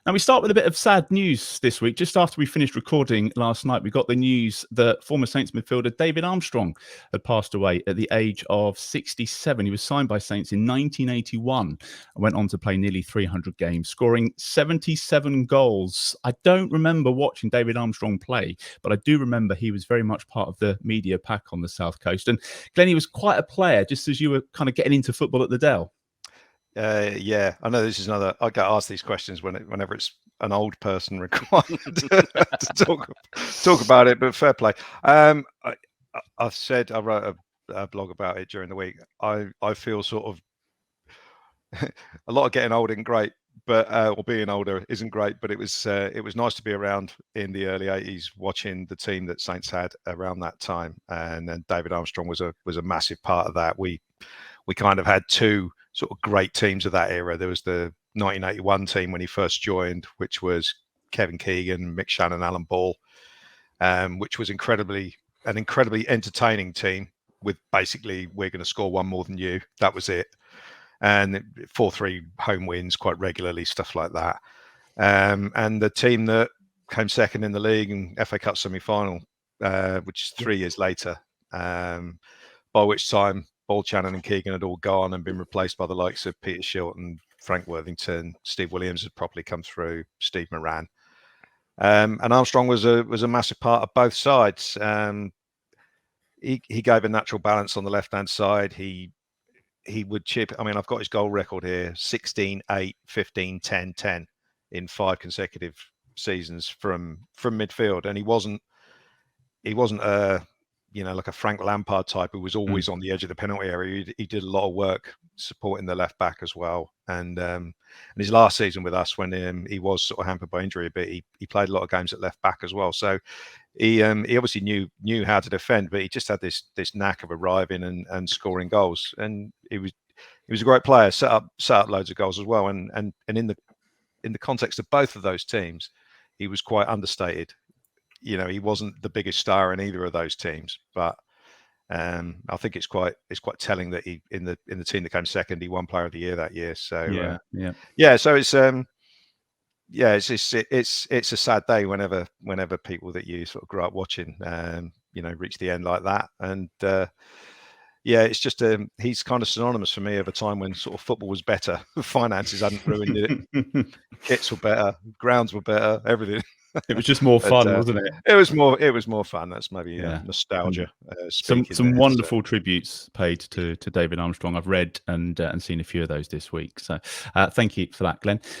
Now, we start with a bit of sad news this week. Just after we finished recording last night, we got the news that former Saints midfielder David Armstrong had passed away at the age of 67. He was signed by Saints in 1981 and went on to play nearly 300 games, scoring 77 goals. I don't remember watching David Armstrong play, but I do remember he was very much part of the media pack on the South Coast. And Glen, he was quite a player, just as you were kind of getting into football at the Dell. Yeah, I know this is another. I get asked these questions whenever it's an old person required to talk about it. But fair play. I've said I wrote a blog about it during the week. I feel sort of a lot of getting old isn't great, but or being older isn't great. But it was nice to be around in the early '80s, watching the team that Saints had around that time, and then David Armstrong was a massive part of that. We kind of had two sort of great teams of that era. There was the 1981 team when he first joined, which was Kevin Keegan, Mick Shannon, Alan Ball, which was an incredibly entertaining team with basically, we're going to score one more than you. That was it. And 4-3 home wins quite regularly, stuff like that. And the team that came second in the league and FA Cup semi-final, which is 3 years later, by which time Ball, Shannon and Keegan had all gone and been replaced by the likes of Peter Shilton, Frank Worthington, Steve Williams had properly come through, Steve Moran. And Armstrong was a massive part of both sides. He gave a natural balance on the left-hand side. He would chip. I mean, I've got his goal record here, 16, 8, 15, 10, 10 in 5 consecutive seasons from midfield. And he wasn't like a Frank Lampard type who was always on the edge of the penalty area. He did a lot of work supporting the left back as well. And his last season with us, when he was sort of hampered by injury a bit, he played a lot of games at left back as well. So he obviously knew how to defend, but he just had this knack of arriving and scoring goals. And he was a great player. Set up loads of goals as well. And in the context of both of those teams, he was quite understated. He wasn't the biggest star in either of those teams, but I think it's quite telling that he in the team that came second, he won Player of the Year that year. So So it's a sad day whenever people that you sort of grew up watching reach the end like that. And it's just he's kind of synonymous for me of a time when sort of football was better, finances hadn't ruined it, kits were better, grounds were better, everything. It was just more fun, wasn't it? It was more fun. That's maybe nostalgia. Some wonderful tributes paid to David Armstrong. I've read and seen a few of those this week. So thank you for that, Glen.